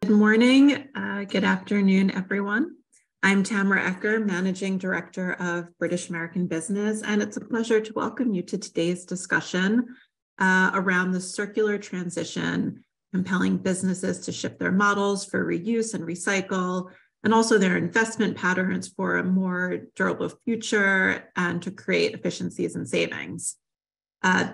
Good morning, good afternoon, everyone. I'm Tamara Ecker, Managing Director of British American Business, and it's a pleasure to welcome you to today's discussion around the circular transition, compelling businesses to shift their models for reuse and recycle, and also their investment patterns for a more durable future and to create efficiencies and savings.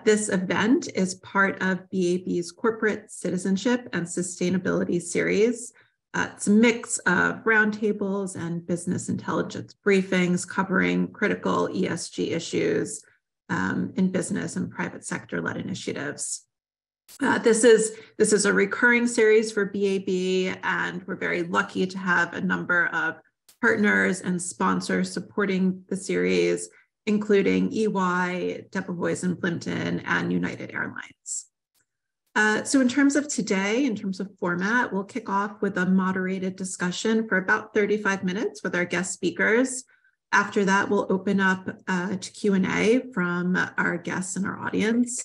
This event is part of BAB's Corporate Citizenship and Sustainability Series. It's a mix of roundtables and business intelligence briefings covering critical ESG issues in business and private sector-led initiatives. This is a recurring series for BAB, and we're very lucky to have a number of partners and sponsors supporting the series, including EY, Debevoise and Plimpton, and United Airlines. So in terms of today, in terms of format, we'll kick off with a moderated discussion for about 35 minutes with our guest speakers. After that, we'll open up to Q&A from our guests and our audience,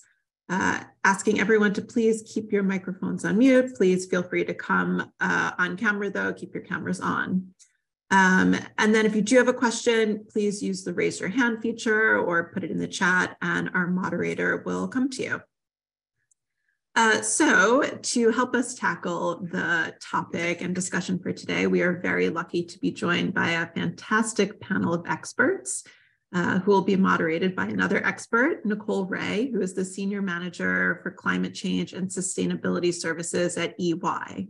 asking everyone to please keep your microphones on mute. Please feel free to come on camera, though. Keep your cameras on. And then if you do have a question, please use the raise your hand feature or put it in the chat and our moderator will come to you. So to help us tackle the topic and discussion for today, we are very lucky to be joined by a fantastic panel of experts who will be moderated by another expert, Nicole Ray, who is the Senior Manager for Climate Change and Sustainability Services at EY.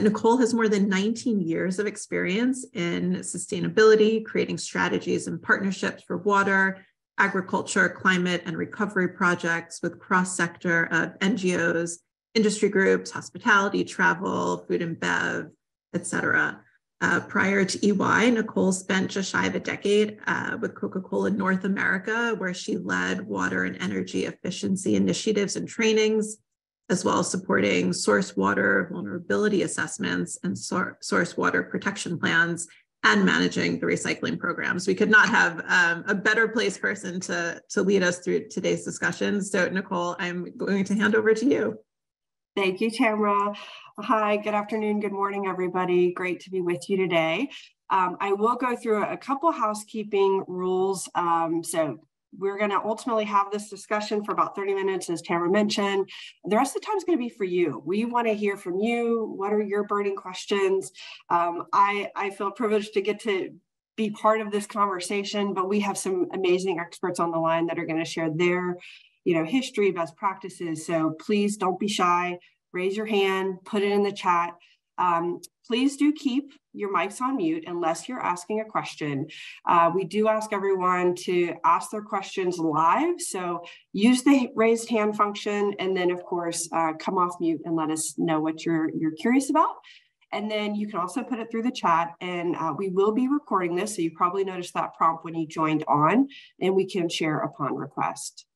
Nicole has more than 19 years of experience in sustainability, creating strategies and partnerships for water, agriculture, climate, and recovery projects with cross-sector of NGOs, industry groups, hospitality, travel, food and bev, et cetera. Prior to EY, Nicole spent just shy of a decade with Coca-Cola North America, where she led water and energy efficiency initiatives and trainings, as well as supporting source water vulnerability assessments and source water protection plans and managing the recycling programs. We could not have a better placed person to lead us through today's discussion. So Nicole, I'm going to hand over to you. Thank you, Tamara. Hi, good afternoon, good morning, everybody. Great to be with you today. I will go through a couple housekeeping rules. So we're going to ultimately have this discussion for about 30 minutes, as Tamara mentioned. The rest of the time is going to be for you. We want to hear from you. What are your burning questions? I feel privileged to get to be part of this conversation, but we have some amazing experts on the line that are going to share their history, best practices. So please don't be shy. Raise your hand, put it in the chat. Please do keep your mics on mute unless you're asking a question. We do ask everyone to ask their questions live. So use the raised hand function, and then of course, come off mute and let us know what you're curious about. And then you can also put it through the chat, and we will be recording this. So you probably noticed that prompt when you joined on, and we can share upon request.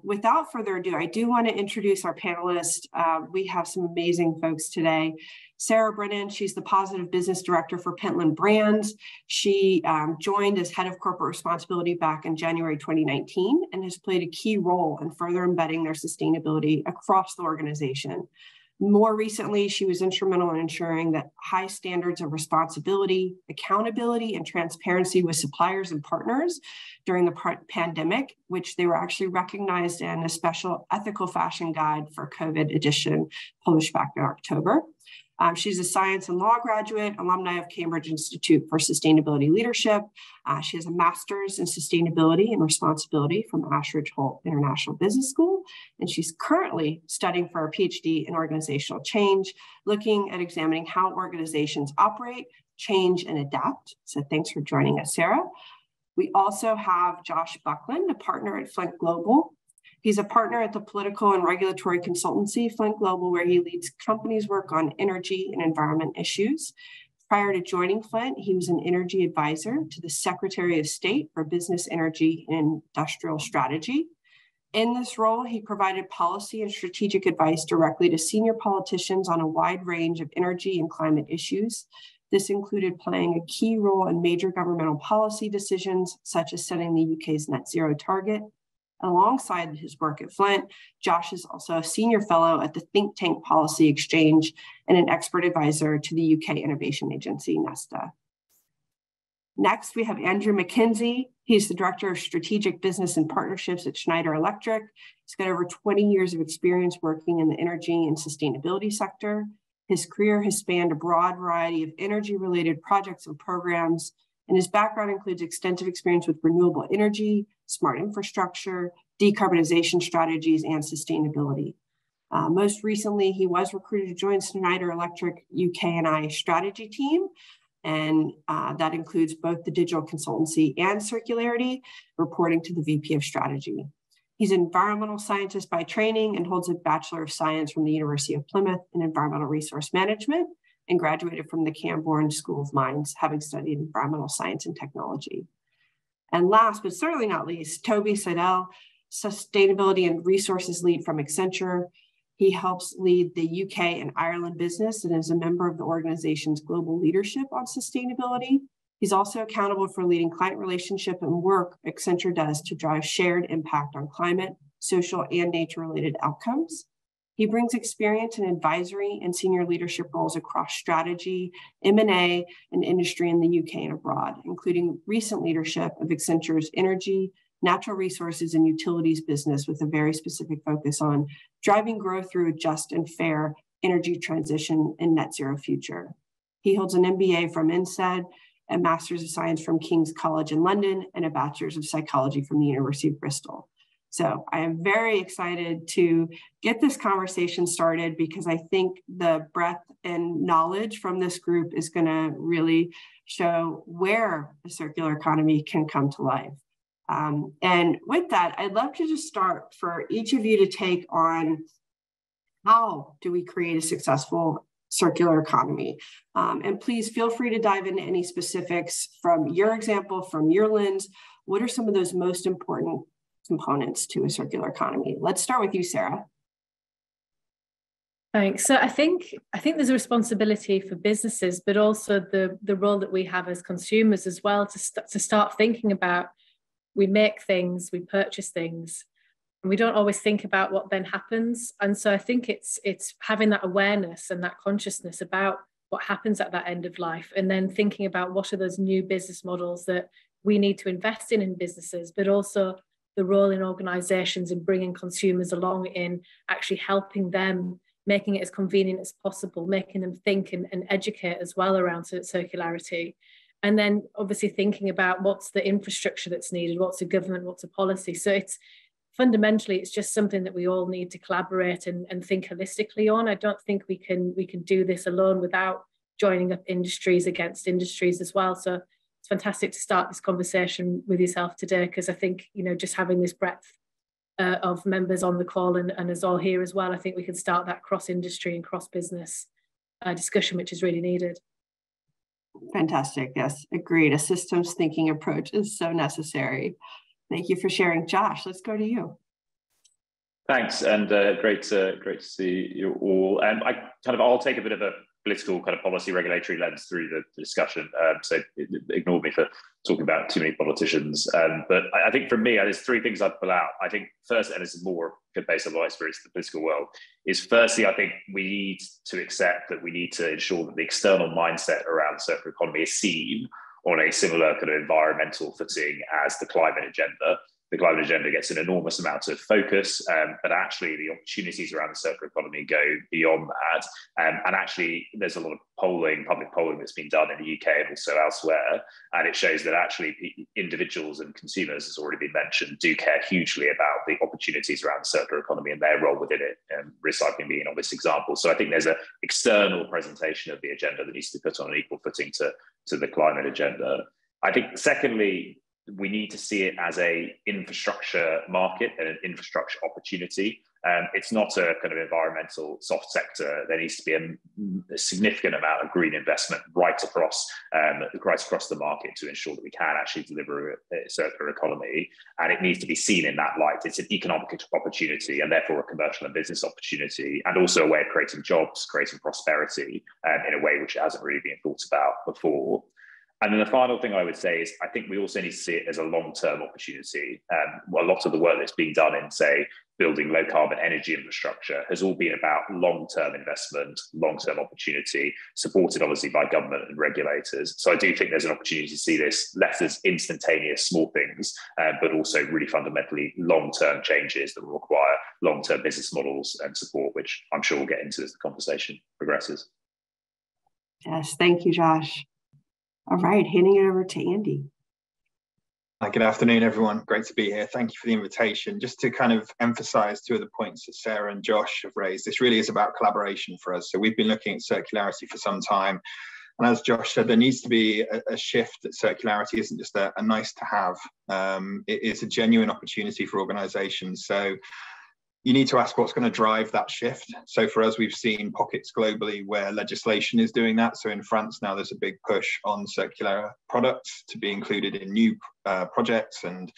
Without further ado, I do want to introduce our panelists. We have some amazing folks today. Sarah Brennan, she's the Positive Business Director for Pentland Brands. She joined as Head of Corporate Responsibility back in January 2019 and has played a key role in further embedding their sustainability across the organization. More recently, she was instrumental in ensuring that high standards of responsibility, accountability, and transparency with suppliers and partners during the pandemic, which they were actually recognized in a special ethical fashion guide for COVID edition published back in October. She's a science and law graduate, alumni of Cambridge Institute for Sustainability Leadership. She has a master's in sustainability and responsibility from Ashridge Holt International Business School. And she's currently studying for a PhD in organizational change, looking at examining how organizations operate, change, and adapt. So thanks for joining us, Sarah. We also have Josh Buckland, a partner at Flint Global. He's a partner at the political and regulatory consultancy, Flint Global, where he leads companies' work on energy and environment issues. Prior to joining Flint, he was an energy advisor to the Secretary of State for Business, Energy, and Industrial Strategy. In this role, he provided policy and strategic advice directly to senior politicians on a wide range of energy and climate issues. This included playing a key role in major governmental policy decisions, such as setting the UK's net zero target, Alongside his work at Flint, Josh is also a senior fellow at the Think Tank Policy Exchange and an expert advisor to the UK Innovation Agency, Nesta. Next, we have Andrew McKenzie. He's the Director of Strategic Business and Partnerships at Schneider Electric. He's got over 20 years of experience working in the energy and sustainability sector. His career has spanned a broad variety of energy-related projects and programs, and his background includes extensive experience with renewable energy, smart infrastructure, decarbonization strategies, and sustainability. Most recently, he was recruited to join Schneider Electric UK&I strategy team, and that includes both the digital consultancy and circularity, reporting to the VP of Strategy. He's an environmental scientist by training and holds a Bachelor of Science from the University of Plymouth in Environmental Resource Management and graduated from the Camborne School of Mines, having studied environmental science and technology. And last, but certainly not least, Toby Seidel, Sustainability and Resources Lead from Accenture. He helps lead the UK and Ireland business and is a member of the organization's global leadership on sustainability. He's also accountable for leading client relationship and work Accenture does to drive shared impact on climate, social, and nature-related outcomes. He brings experience in advisory and senior leadership roles across strategy, M&A, and industry in the UK and abroad, including recent leadership of Accenture's energy, natural resources, and utilities business with a very specific focus on driving growth through a just and fair energy transition and net zero future. He holds an MBA from INSEAD, a Master's of Science from King's College in London, and a Bachelor's of Psychology from the University of Bristol. So I am very excited to get this conversation started because I think the breadth and knowledge from this group is going to really show where the circular economy can come to life. And with that, I'd love to just start for each of you to take on how do we create a successful circular economy. And please feel free to dive into any specifics from your example, from your lens. What are some of those most important components to a circular economy? Let's start with you, Sarah. Thanks. So I think there's a responsibility for businesses, but also the role that we have as consumers as well to start thinking about, we make things, we purchase things, and we don't always think about what then happens. And so I think it's having that awareness and that consciousness about what happens at that end of life, and then thinking about what are those new business models that we need to invest in businesses, but also the role in organizations in bringing consumers along in actually helping them, making it as convenient as possible, making them think and educate as well around circularity. And then obviously thinking about what's the infrastructure that's needed, what's a government, what's a policy. So it's fundamentally, it's just something that we all need to collaborate and think holistically on. I don't think we can do this alone without joining up industries against industries as well. So it's fantastic to start this conversation with yourself today, because I think, just having this breadth of members on the call and us all here as well, I think we can start that cross-industry and cross-business discussion, which is really needed. Fantastic. Yes, agreed. A systems thinking approach is so necessary. Thank you for sharing. Josh, let's go to you. Thanks, and great to see you all. And I'll take a bit of a political kind of policy regulatory lens through the discussion. So ignore me for talking about too many politicians. But I think for me, there's three things I'd pull out. I think first, and this is more based on my experience in the political world, is firstly, I think we need to accept that we need to ensure that the external mindset around the circular economy is seen on a similar kind of environmental footing as the climate agenda. The climate agenda gets an enormous amount of focus, but actually the opportunities around the circular economy go beyond that. And actually there's a lot of public polling that's been done in the UK and also elsewhere. And it shows that actually individuals and consumers, as already been mentioned, do care hugely about the opportunities around the circular economy and their role within it, recycling being an obvious example. So I think there's an external presentation of the agenda that needs to be put on an equal footing to the climate agenda. I think secondly, we need to see it as an infrastructure market and an infrastructure opportunity. It's not a kind of environmental soft sector. There needs to be a significant amount of green investment right across the market to ensure that we can actually deliver a circular economy. And it needs to be seen in that light. It's an economic opportunity and therefore a commercial and business opportunity, and also a way of creating jobs, creating prosperity in a way which hasn't really been thought about before. And then the final thing I would say is I think we also need to see it as a long-term opportunity. A lot of the work that's being done in, say, building low carbon energy infrastructure has all been about long-term investment, long-term opportunity, supported obviously by government and regulators. So I do think there's an opportunity to see this less as instantaneous small things, but also really fundamentally long-term changes that will require long-term business models and support, which I'm sure we'll get into as the conversation progresses. Yes, thank you, Josh. All right, handing it over to Andy. Good afternoon, everyone. Great to be here. Thank you for the invitation. Just to kind of emphasize two of the points that Sarah and Josh have raised, this really is about collaboration for us. So we've been looking at circularity for some time. And as Josh said, there needs to be a shift that circularity isn't just a nice to have. It is a genuine opportunity for organizations. So you need to ask what's going to drive that shift. So for us, we've seen pockets globally where legislation is doing that. So in France now, there's a big push on circular products to be included in new projects and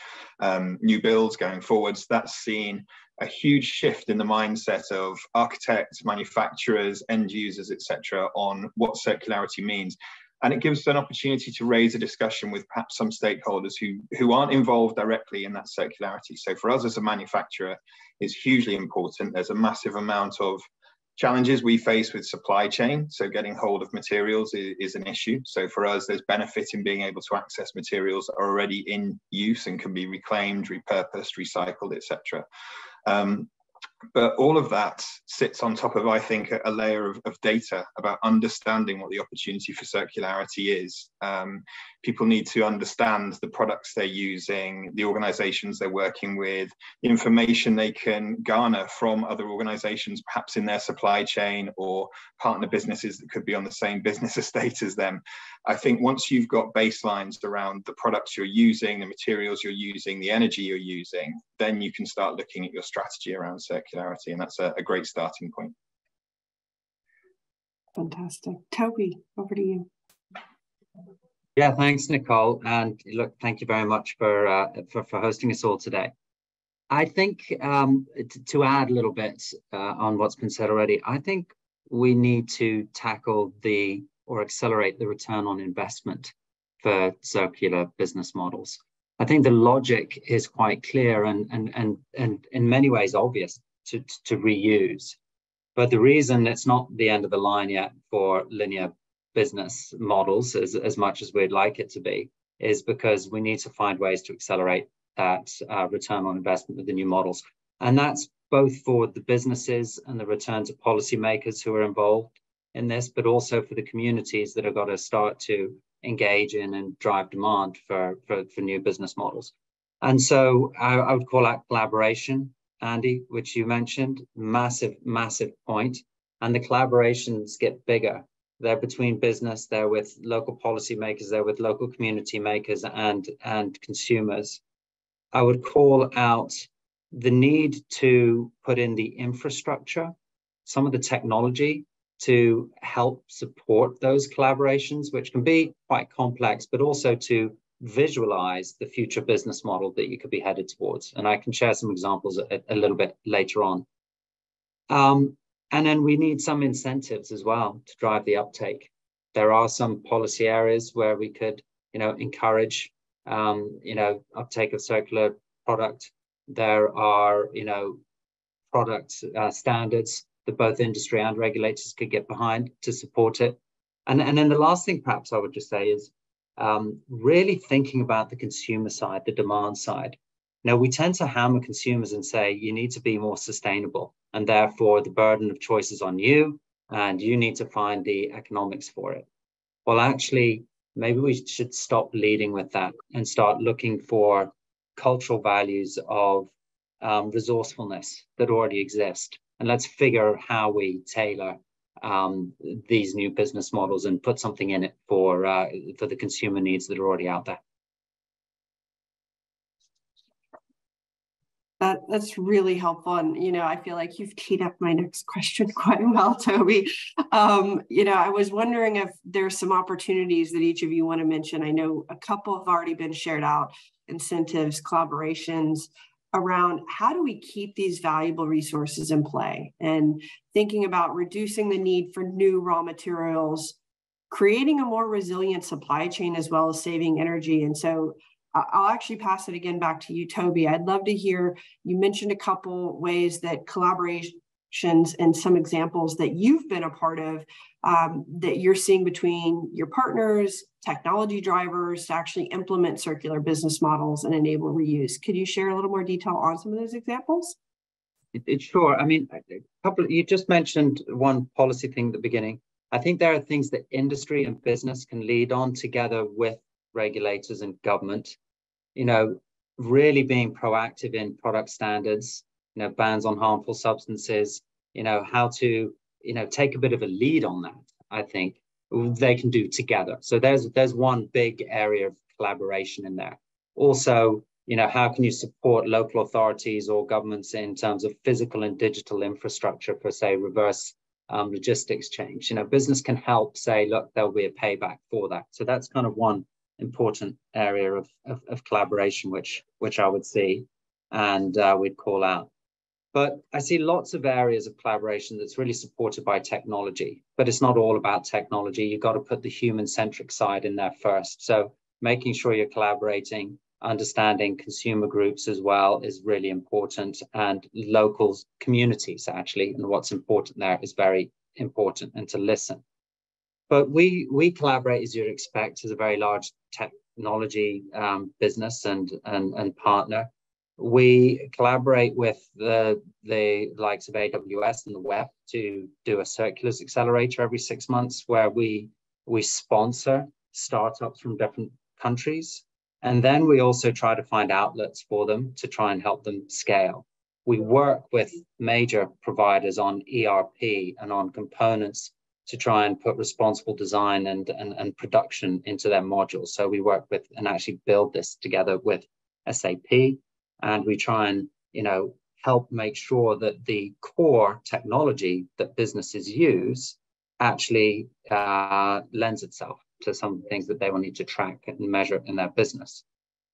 new builds going forwards. That's seen a huge shift in the mindset of architects, manufacturers, end users, etc., on what circularity means. And it gives an opportunity to raise a discussion with perhaps some stakeholders who aren't involved directly in that circularity. So for us as a manufacturer, it's hugely important. There's a massive amount of challenges we face with supply chain. So getting hold of materials is an issue. So for us, there's benefit in being able to access materials that are already in use and can be reclaimed, repurposed, recycled, etc. But all of that sits on top of, I think, a layer of data about understanding what the opportunity for circularity is. People need to understand the products they're using, the organizations they're working with, the information they can garner from other organizations, perhaps in their supply chain or partner businesses that could be on the same business estate as them. I think once you've got baselines around the products you're using, the materials you're using, the energy you're using, then you can start looking at your strategy around circularity, and that's a great starting point. Fantastic. Toby, over to you. Yeah, thanks, Nicole. And look, thank you very much for hosting us all today. I think to add a little bit on what's been said already, I think we need to tackle or accelerate the return on investment for circular business models. I think the logic is quite clear and in many ways obvious to reuse. But the reason it's not the end of the line yet for linear business models as much as we'd like it to be is because we need to find ways to accelerate that return on investment with the new models. And that's both for the businesses and the return to policymakers who are involved in this, but also for the communities that have got to start to engage in and drive demand for new business models. And so I would call out collaboration, Andy, which you mentioned, massive point. And the collaborations get bigger. They're between business, they're with local policymakers, they're with local community makers and consumers. I would call out the need to put in the infrastructure, some of the technology to help support those collaborations, which can be quite complex, but also to visualize the future business model that you could be headed towards. And I can share some examples a little bit later on. And then we need some incentives as well to drive the uptake. There are some policy areas where we could, encourage, uptake of circular product. There are, product standards that both industry and regulators could get behind to support it. And then the last thing perhaps I would just say is really thinking about the consumer side, the demand side. Now, we tend to hammer consumers and say, you need to be more sustainable, and therefore the burden of choice is on you, and you need to find the economics for it. Well, actually, maybe we should stop leading with that and start looking for cultural values of resourcefulness that already exist. And let's figure how we tailor these new business models and put something in it for the consumer needs that are already out there. That's really helpful. And, I feel like you've teed up my next question quite well, Toby. I was wondering if there's some opportunities that each of you want to mention. I know a couple have already been shared out, incentives, collaborations around how do we keep these valuable resources in play, and thinking about reducing the need for new raw materials, creating a more resilient supply chain as well as saving energy. And so I'll actually pass it again back to you, Toby. I'd love to hear, you mentioned a couple ways that collaborations and some examples that you've been a part of that you're seeing between your partners, technology drivers to actually implement circular business models and enable reuse. Could you share a little more detail on some of those examples? Sure. I mean, you just mentioned one policy thing at the beginning. I think there are things that industry and business can lead on together with regulators and government. Really being proactive in product standards, bans on harmful substances, how to, take a bit of a lead on that, I think they can do together. So there's one big area of collaboration in there. Also, how can you support local authorities or governments in terms of physical and digital infrastructure for, say, reverse logistics change? Business can help say, look, there'll be a payback for that. So that's kind of one important area of collaboration, which I would see and we'd call out. But I see lots of areas of collaboration that's really supported by technology, but it's not all about technology. You've got to put the human-centric side in there first. So making sure you're collaborating, understanding consumer groups as well is really important, and local communities actually, and what's important there is very important, and to listen. But we collaborate, as you'd expect, as a very large technology business and partner. We collaborate with the likes of AWS and the web to do a circulars accelerator every 6 months, where we sponsor startups from different countries. And then we also try to find outlets for them to try and help them scale. We work with major providers on ERP and on components to try and put responsible design and production into their modules. So we work with and actually build this together with SAP, and we try and help make sure that the core technology that businesses use actually lends itself to some things that they will need to track and measure in their business.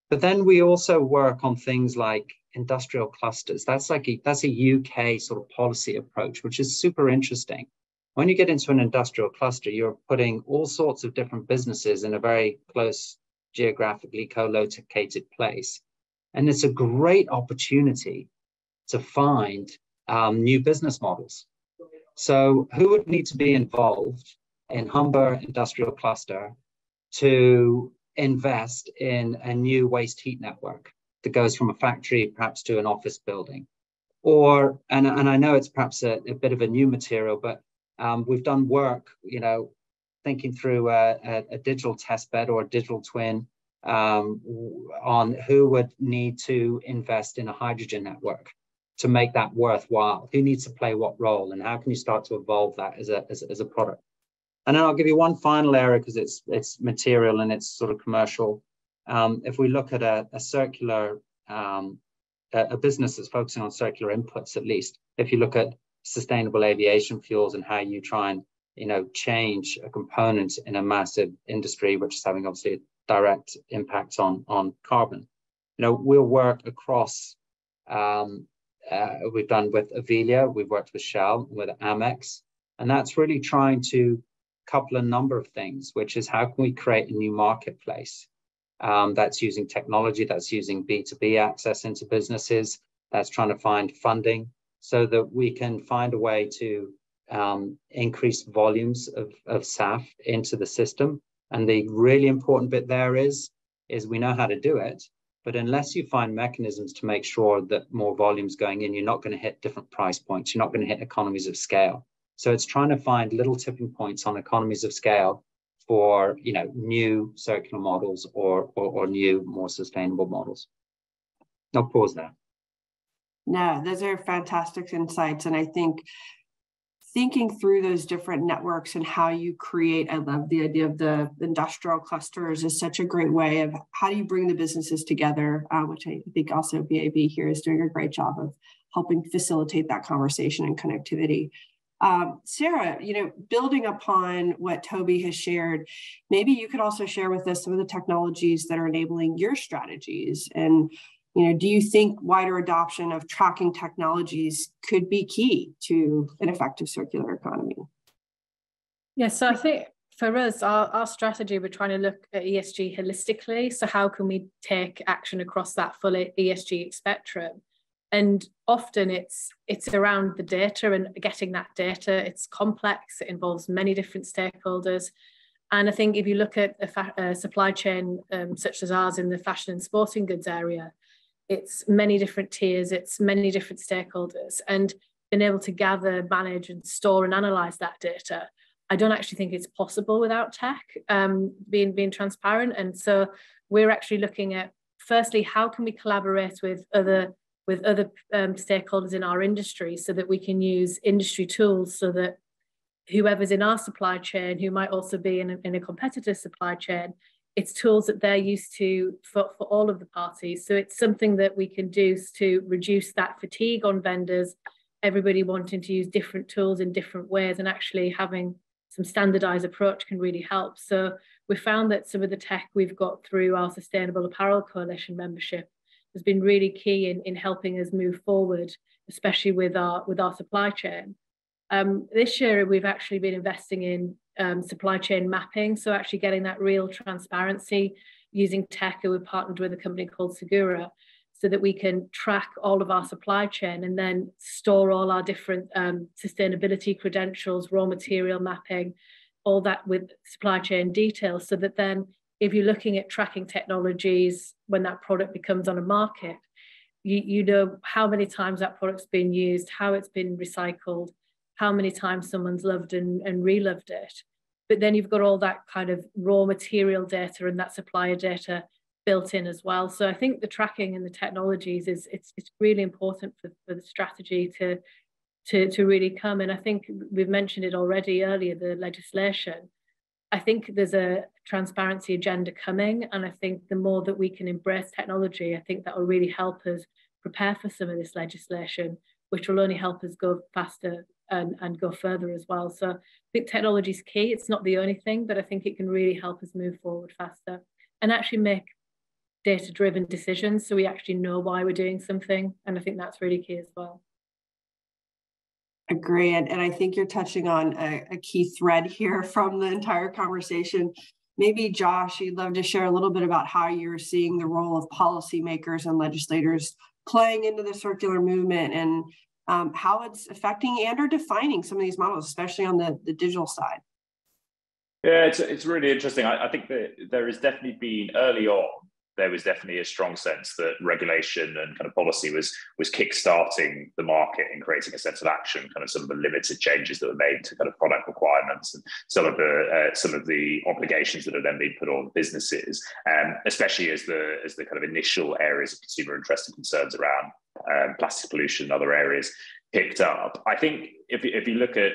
But then we also work on things like industrial clusters. That's a UK sort of policy approach, which is super interesting. When you get into an industrial cluster, you're putting all sorts of different businesses in a very close, geographically co-located place. And it's a great opportunity to find new business models. So who would need to be involved in Humber Industrial Cluster to invest in a new waste heat network that goes from a factory perhaps to an office building? Or, and I know it's perhaps a bit of a new material, but we've done work, thinking through a digital test bed or a digital twin on who would need to invest in a hydrogen network to make that worthwhile. Who needs to play what role, and how can you start to evolve that as a product? And then I'll give you one final area because it's material and it's sort of commercial. If we look at a circular, a business that's focusing on circular inputs, at least, if you look at sustainable aviation fuels and how you try and change a component in a massive industry, which is having obviously a direct impact on carbon. We'll work across. We've done with Avelia, we've worked with Shell, with Amex, and that's really trying to couple a number of things, which is how can we create a new marketplace that's using technology, that's using B2B access into businesses, that's trying to find funding so that we can find a way to increase volumes of SAF into the system. And the really important bit there is we know how to do it, but unless you find mechanisms to make sure that more volume's going in, you're not going to hit different price points. You're not going to hit economies of scale. So it's trying to find little tipping points on economies of scale for new circular models or new, more sustainable models. I'll pause there. No, those are fantastic insights. And I think thinking through those different networks and how you create, I love the idea of the industrial clusters is such a great way of how do you bring the businesses together, which I think also BAB here is doing a great job of helping facilitate that conversation and connectivity. Sarah, building upon what Toby has shared, maybe you could also share with us some of the technologies that are enabling your strategies. And, do you think wider adoption of tracking technologies could be key to an effective circular economy? Yeah, so I think for us, our strategy, we're trying to look at ESG holistically. So how can we take action across that full ESG spectrum? And often it's around the data and getting that data. It's complex. It involves many different stakeholders. And I think if you look at a supply chain such as ours in the fashion and sporting goods area, it's many different tiers, it's many different stakeholders, and being able to gather, manage and store and analyze that data. I don't actually think it's possible without tech, being transparent. And so we're actually looking at, firstly, how can we collaborate with other stakeholders in our industry so that we can use industry tools so that whoever's in our supply chain, who might also be in a competitor supply chain, it's tools that they're used to for all of the parties. So it's something that we can do to reduce that fatigue on vendors, everybody wanting to use different tools in different ways, and actually having some standardized approach can really help. So we found that some of the tech we've got through our Sustainable Apparel Coalition membership has been really key in helping us move forward, especially with our supply chain. This year, we've actually been investing in supply chain mapping, so actually getting that real transparency using tech. We've partnered with a company called Segura, so that we can track all of our supply chain and then store all our different sustainability credentials, raw material mapping, all that with supply chain details, so that then if you're looking at tracking technologies when that product becomes on a market, you know how many times that product's been used, how it's been recycled, how many times someone's loved and reloved it. But then you've got all that kind of raw material data and that supplier data built in as well. So I think the tracking and the technologies it's really important for the strategy to really come. And I think we've mentioned it already earlier, the legislation. I think there's a transparency agenda coming, and I think the more that we can embrace technology, I think that will really help us prepare for some of this legislation, which will only help us go faster and go further as well. So I think technology is key. It's not the only thing, but I think it can really help us move forward faster and actually make data-driven decisions, so we actually know why we're doing something. And I think that's really key as well. Agree. And I think you're touching on a key thread here from the entire conversation. Maybe, Josh, you'd love to share a little bit about how you're seeing the role of policymakers and legislators playing into the circular movement, and how it's affecting and or defining some of these models, especially on the digital side. Yeah, it's really interesting. I think that there has definitely been, early on, there was definitely a strong sense that regulation and kind of policy was kick-starting the market and creating a sense of action, kind of some of the limited changes that were made to kind of product requirements and some of the obligations that have then been put on businesses, especially as the kind of initial areas of consumer interest and concerns around plastic pollution and other areas picked up. I think if you look at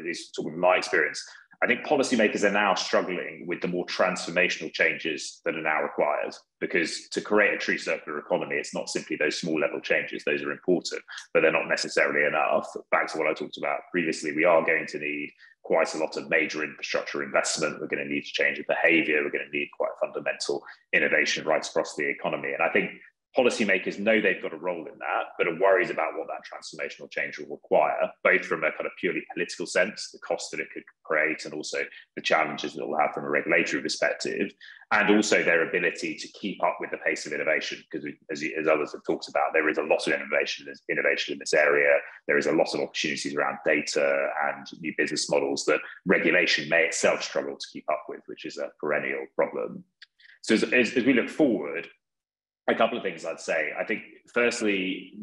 least talking from my experience, I think policymakers are now struggling with the more transformational changes that are now required, because to create a true circular economy, it's not simply those small level changes. Those are important, but they're not necessarily enough. Back to what I talked about previously, we are going to need quite a lot of major infrastructure investment. We're going to need to change behavior. We're going to need quite fundamental innovation right across the economy. And I think policymakers know they've got a role in that, but are worried about what that transformational change will require, both from a kind of purely political sense, the cost that it could create, and also the challenges that it will have from a regulatory perspective, and also their ability to keep up with the pace of innovation. Because as others have talked about, there is a lot of innovation in this area. There is a lot of opportunities around data and new business models that regulation may itself struggle to keep up with, which is a perennial problem. So as we look forward, a couple of things I'd say. I think, firstly,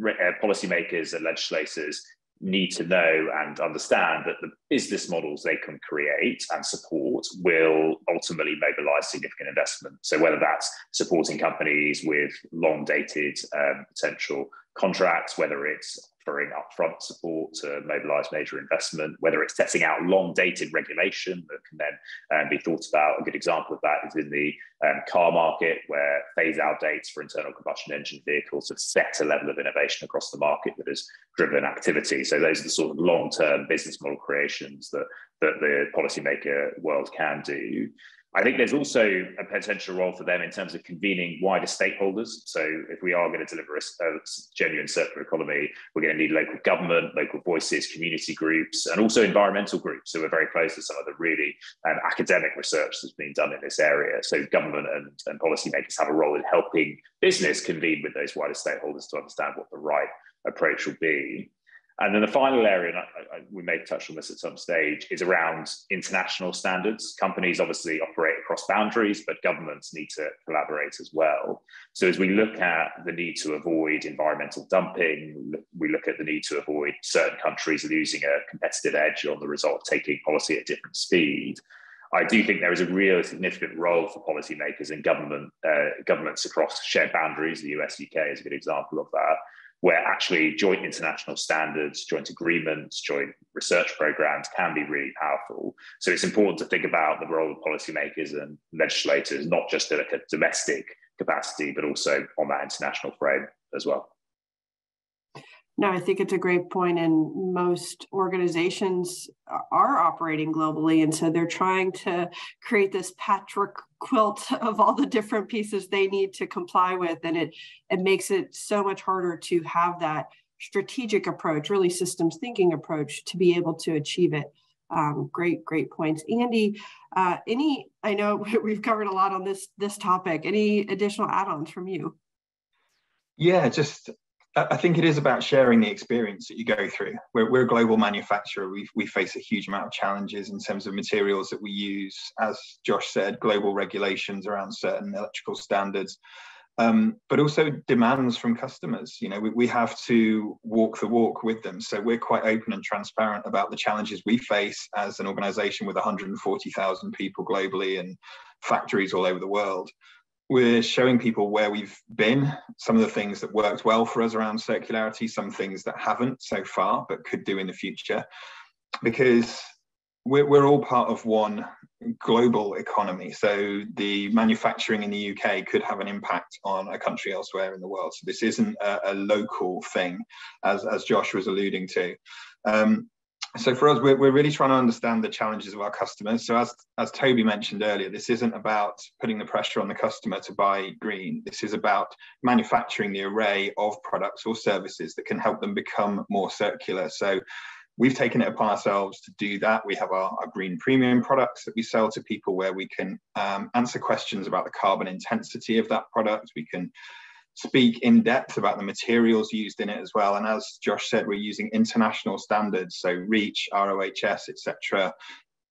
policymakers and legislators need to know and understand that the business models they can create and support will ultimately mobilize significant investment. So whether that's supporting companies with long-dated potential contracts, whether it's offering upfront support to mobilize major investment, whether it's setting out long-dated regulation that can then be thought about. A good example of that is in the car market, where phase-out dates for internal combustion engine vehicles have set a level of innovation across the market that has driven activity. So those are the sort of long-term business model creations that the policymaker world can do. I think there's also a potential role for them in terms of convening wider stakeholders. So if we are going to deliver a genuine circular economy, we're going to need local government, local voices, community groups, and also environmental groups. So we're very close to some of the really academic research that's been done in this area. So government and policymakers have a role in helping business convene with those wider stakeholders to understand what the right approach will be. And then the final area, and we may touch on this at some stage, is around international standards. Companies obviously operate across boundaries, but governments need to collaborate as well. So as we look at the need to avoid environmental dumping, we look at the need to avoid certain countries losing a competitive edge on the result of taking policy at different speed. I do think there is a real significant role for policymakers and governments across shared boundaries. The US, UK is a good example of that, where actually joint international standards, joint agreements, joint research programs can be really powerful. So it's important to think about the role of policymakers and legislators, not just at a domestic capacity, but also on that international frame as well. No, I think it's a great point, and most organizations are operating globally, and so they're trying to create this patchwork quilt of all the different pieces they need to comply with, and it makes it so much harder to have that strategic approach, really systems thinking approach, to be able to achieve it. Great points. Andy, I know we've covered a lot on this topic. Any additional add-ons from you? Yeah, I think it is about sharing the experience that you go through. We're a global manufacturer. We face a huge amount of challenges in terms of materials that we use. As Josh said, global regulations around certain electrical standards, but also demands from customers. You know, we have to walk the walk with them. So we're quite open and transparent about the challenges we face as an organization with 140,000 people globally and factories all over the world. We're showing people where we've been, some of the things that worked well for us around circularity, some things that haven't so far, but could do in the future, because we're all part of one global economy. So the manufacturing in the UK could have an impact on a country elsewhere in the world. So this isn't a local thing, as Josh was alluding to. So for us, we're really trying to understand the challenges of our customers. So as Toby mentioned earlier, this isn't about putting the pressure on the customer to buy green. This is about manufacturing the array of products or services that can help them become more circular. So we've taken it upon ourselves to do that. We have our green premium products that we sell to people, where we can answer questions about the carbon intensity of that product. We can speak in depth about the materials used in it as well. And as Josh said, we're using international standards, so REACH, ROHS, etc.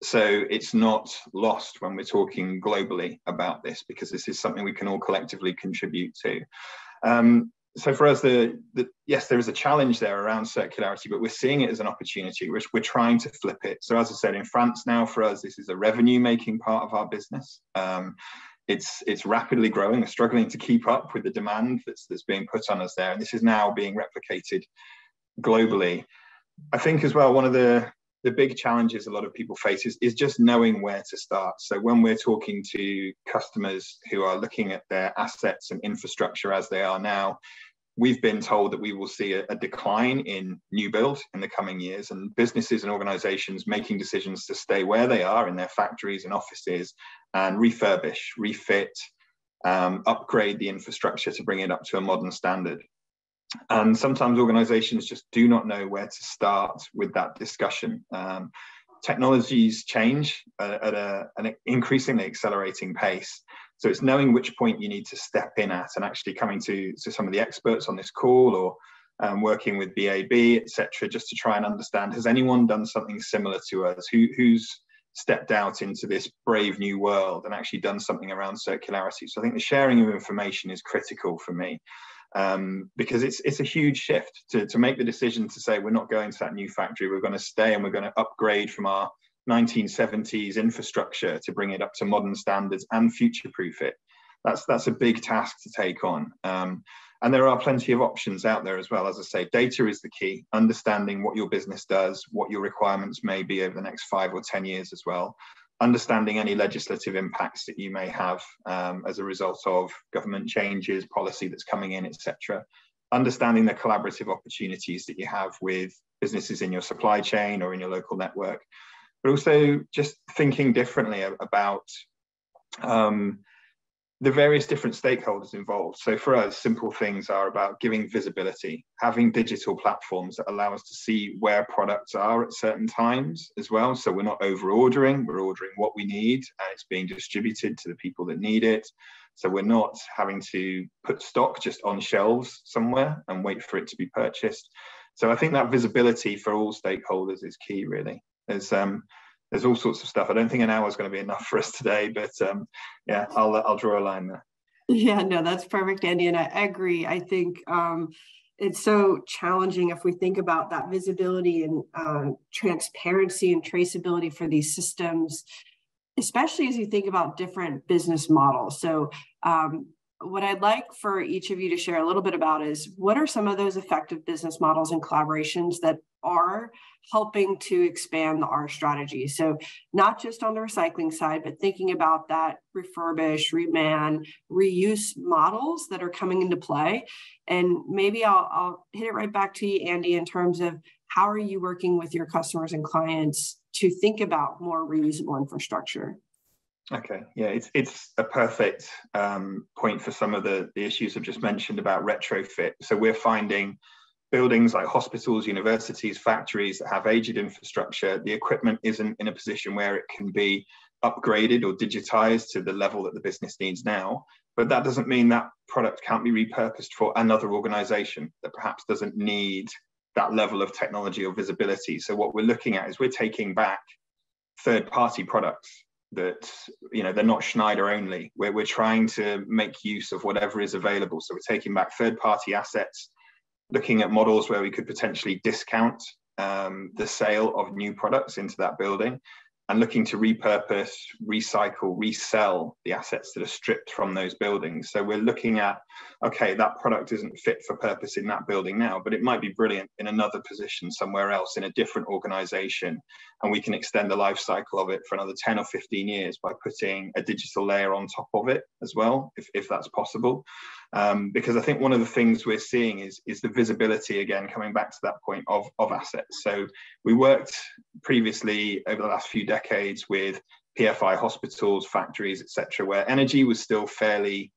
So it's not lost when we're talking globally about this, because this is something we can all collectively contribute to. So for us, yes, there is a challenge there around circularity, but we're seeing it as an opportunity, which we're trying to flip it. So as I said, in France now, for us, this is a revenue-making part of our business. It's rapidly growing. We're struggling to keep up with the demand that's being put on us there. And this is now being replicated globally. I think as well, one of the big challenges a lot of people face is just knowing where to start. So when we're talking to customers who are looking at their assets and infrastructure as they are now, we've been told that we will see a decline in new build in the coming years, and businesses and organizations making decisions to stay where they are in their factories and offices and refurbish, refit, upgrade the infrastructure to bring it up to a modern standard. And sometimes organizations just do not know where to start with that discussion. Technologies change at an increasingly accelerating pace. So it's knowing which point you need to step in at, and actually coming to some of the experts on this call, or working with BAB, etc., just to try and understand, has anyone done something similar to us? Who's stepped out into this brave new world and actually done something around circularity? So I think the sharing of information is critical for me, because it's a huge shift to make the decision to say, we're not going to that new factory, we're going to stay and we're going to upgrade from our 1970s infrastructure to bring it up to modern standards and future-proof it. That's a big task to take on. And there are plenty of options out there as well. As I say, data is the key, understanding what your business does, what your requirements may be over the next 5 or 10 years as well, understanding any legislative impacts that you may have as a result of government changes, policy that's coming in, etc. Understanding the collaborative opportunities that you have with businesses in your supply chain or in your local network, but also just thinking differently about the various different stakeholders involved. So for us, simple things are about giving visibility, having digital platforms that allow us to see where products are at certain times as well. So we're not over ordering, we're ordering what we need and it's being distributed to the people that need it. So we're not having to put stock just on shelves somewhere and wait for it to be purchased. So I think that visibility for all stakeholders is key, really. There's all sorts of stuff. I don't think an hour is going to be enough for us today, but yeah, I'll draw a line there. Yeah, no, that's perfect, Andy. And I agree. I think it's so challenging if we think about that visibility and transparency and traceability for these systems, especially as you think about different business models. So what I'd like for each of you to share a little bit about is what are some of those effective business models and collaborations that are helping to expand the R strategy. So not just on the recycling side, but thinking about that refurbish, reman, reuse models that are coming into play. And maybe I'll hit it right back to you, Andy, in terms of how are you working with your customers and clients to think about more reusable infrastructure? Okay, yeah, it's a perfect point for some of the issues I've just mentioned about retrofit. So we're finding buildings like hospitals, universities, factories that have aged infrastructure, the equipment isn't in a position where it can be upgraded or digitized to the level that the business needs now. But that doesn't mean that product can't be repurposed for another organization that perhaps doesn't need that level of technology or visibility. So what we're looking at is we're taking back third-party products that, you know, they're not Schneider only. We're trying to make use of whatever is available. So we're taking back third-party assets, looking at models where we could potentially discount the sale of new products into that building, and looking to repurpose, recycle, resell the assets that are stripped from those buildings. So we're looking at, okay, that product isn't fit for purpose in that building now, but it might be brilliant in another position somewhere else in a different organization. And we can extend the life cycle of it for another 10 or 15 years by putting a digital layer on top of it as well, if that's possible. Because I think one of the things we're seeing is the visibility, again, coming back to that point of assets. So we worked previously over the last few decades with PFI hospitals, factories, etc., where energy was still fairly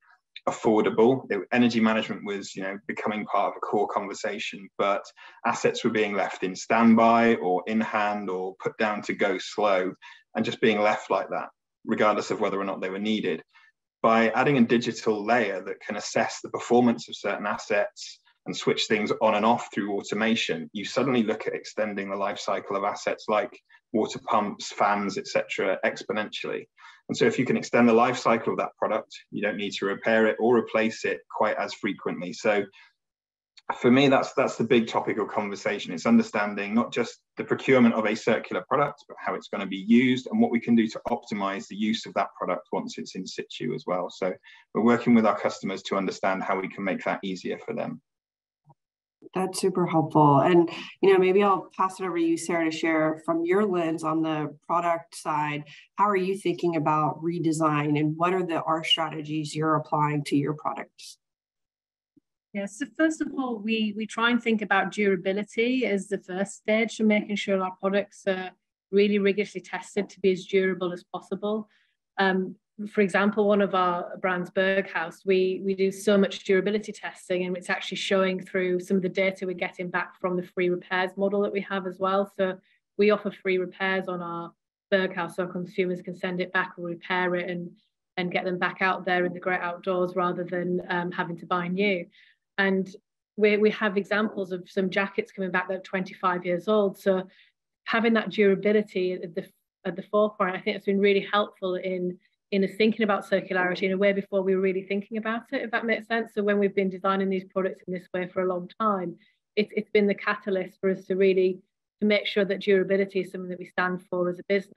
affordable. Energy management was, you know, becoming part of a core conversation, but assets were being left in standby or in hand or put down to go slow and just being left like that, regardless of whether or not they were needed. By adding a digital layer that can assess the performance of certain assets and switch things on and off through automation, you suddenly look at extending the life cycle of assets like water pumps, fans, etc., exponentially. And so if you can extend the life cycle of that product, you don't need to repair it or replace it quite as frequently. So for me, that's the big topic of conversation. It's understanding not just the procurement of a circular product, but how it's going to be used and what we can do to optimize the use of that product once it's in situ as well. So we're working with our customers to understand how we can make that easier for them. That's super helpful. And, you know, maybe I'll pass it over to you, Sarah, to share from your lens on the product side. How are you thinking about redesign and what are the R strategies you're applying to your products? Yeah, so first of all, we try and think about durability as the first stage for making sure our products are really rigorously tested to be as durable as possible. For example, one of our brands, Berghaus, we do so much durability testing, and it's actually showing through some of the data we're getting back from the free repairs model that we have as well. So we offer free repairs on our Berghaus, so consumers can send it back or repair it and get them back out there in the great outdoors rather than having to buy new. And we have examples of some jackets coming back that are 25 years old. So having that durability at the forefront, I think it's been really helpful in us thinking about circularity in a way before we were really thinking about it, if that makes sense. So when we've been designing these products in this way for a long time, it's been the catalyst for us to make sure that durability is something that we stand for as a business.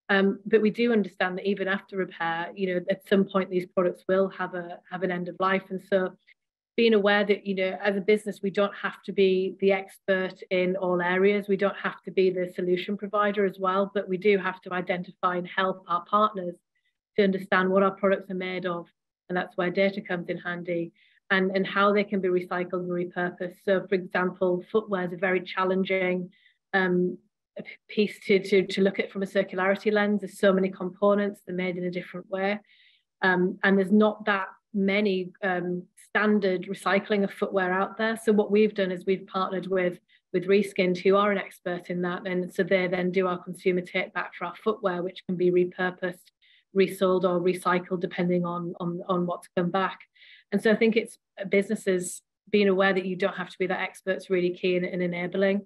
But we do understand that even after repair, you know, at some point these products will have an end of life. And so being aware that, you know, as a business, we don't have to be the expert in all areas. We don't have to be the solution provider as well, but we do have to identify and help our partners to understand what our products are made of. And that's where data comes in handy, and how they can be recycled and repurposed. So for example, footwear is a very challenging piece to look at from a circularity lens. There's so many components, they're made in a different way, and there's not that many standard recycling of footwear out there. So what we've done is we've partnered with Reskinned, who are an expert in that, and so they then do our consumer take back for our footwear, which can be repurposed, resold, or recycled depending on what's come back. And so I think it's businesses being aware that you don't have to be that expert is really key in enabling.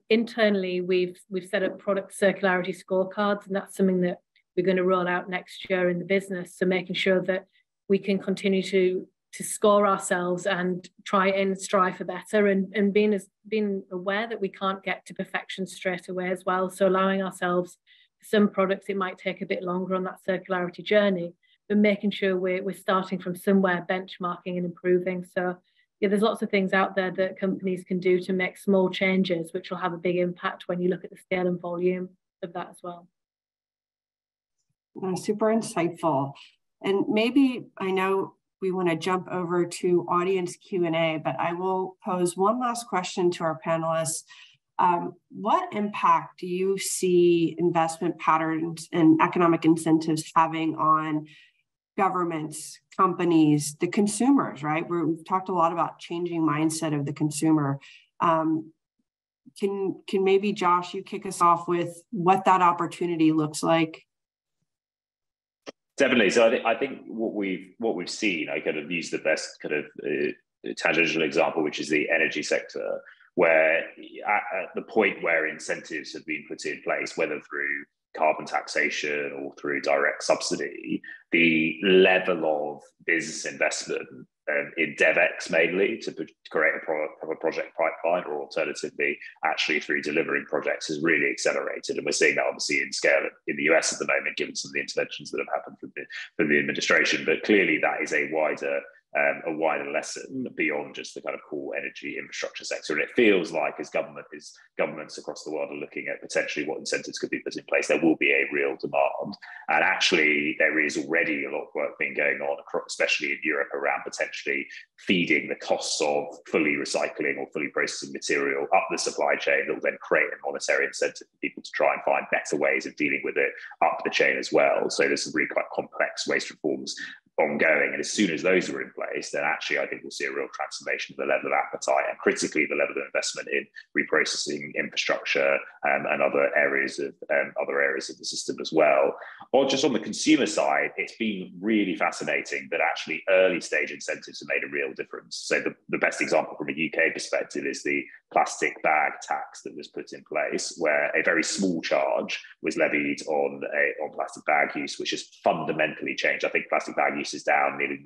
Internally, we've set up product circularity scorecards, and that's something that we're going to roll out next year in the business. So making sure that we can continue to score ourselves and try and strive for better, and being aware that we can't get to perfection straight away as well. So allowing ourselves, some products, it might take a bit longer on that circularity journey, but making sure we're starting from somewhere, benchmarking and improving. So yeah, there's lots of things out there that companies can do to make small changes, which will have a big impact when you look at the scale and volume of that as well. Super insightful. And maybe, I know we want to jump over to audience Q&A, but I will pose one last question to our panelists. What impact do you see investment patterns and economic incentives having on governments, companies, the consumers, right? We've talked a lot about changing mindset of the consumer. Can maybe, Josh, you kick us off with what that opportunity looks like? Definitely. So I think what we've seen, I kind of use the best kind of tangential example, which is the energy sector, where at the point where incentives have been put in place, whether through carbon taxation or through direct subsidy, the level of business investment in DevEx mainly to create a project pipeline, or alternatively actually through delivering projects, has really accelerated. And we're seeing that obviously in scale in the US at the moment, given some of the interventions that have happened from the administration. But clearly that is a wider lesson beyond just the kind of core energy infrastructure sector. And it feels like as governments across the world are looking at potentially what incentives could be put in place, there will be a real demand. And actually there is already a lot of work being going on, especially in Europe, around potentially feeding the costs of fully recycling or fully processing material up the supply chain that will then create a monetary incentive for people to try and find better ways of dealing with it up the chain as well. So there's some really quite complex waste reforms ongoing, and as soon as those are in place, then actually I think we'll see a real transformation of the level of appetite and critically the level of investment in reprocessing infrastructure and other areas of the system as well. Or just on the consumer side, it's been really fascinating that actually early stage incentives have made a real difference. So the best example from a UK perspective is the plastic bag tax that was put in place, where a very small charge was levied on plastic bag use, which has fundamentally changed. I think plastic bag use is down nearly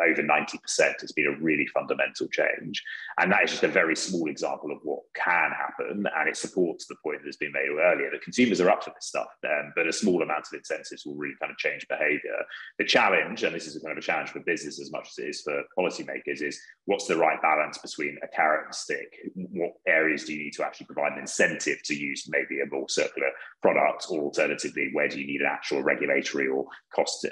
over 90%. It's been a really fundamental change. And that is just a very small example of what can happen. And it supports the point that's been made earlier, that consumers are up for this stuff, but a small amount of incentives will really kind of change behavior. The challenge, and this is a kind of a challenge for business as much as it is for policymakers, is what's the right balance between a carrot and stick? What areas do you need to actually provide an incentive to use maybe a more circular product, or alternatively, where do you need an actual regulatory or cost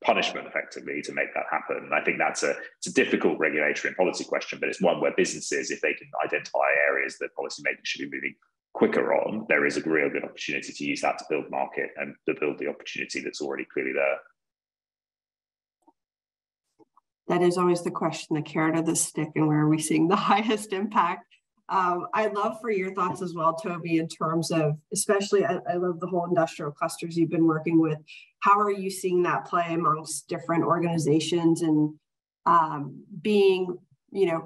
punishment effectively to make that happen? And I think it's a difficult regulatory and policy question, but it's one where businesses, if they can identify areas that policymakers should be moving quicker on, there is a real good opportunity to use that to build market and to build the opportunity that's already clearly there. That is always the question, the carrot or the stick, and where are we seeing the highest impact? I'd love for your thoughts as well, Toby, in terms of, especially, I love the whole industrial clusters you've been working with. How are you seeing that play amongst different organizations, and being,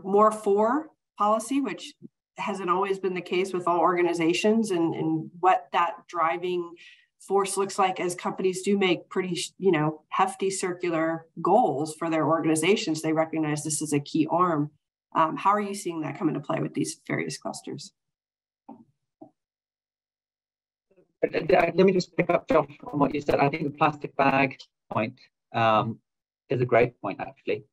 more for policy, which hasn't always been the case with all organizations, and what that driving force looks like as companies do make pretty, hefty circular goals for their organizations. They recognize this is a key arm. How are you seeing that come into play with these various clusters? Let me just pick up, Josh, on what you said. I think the plastic bag point is a great point, actually,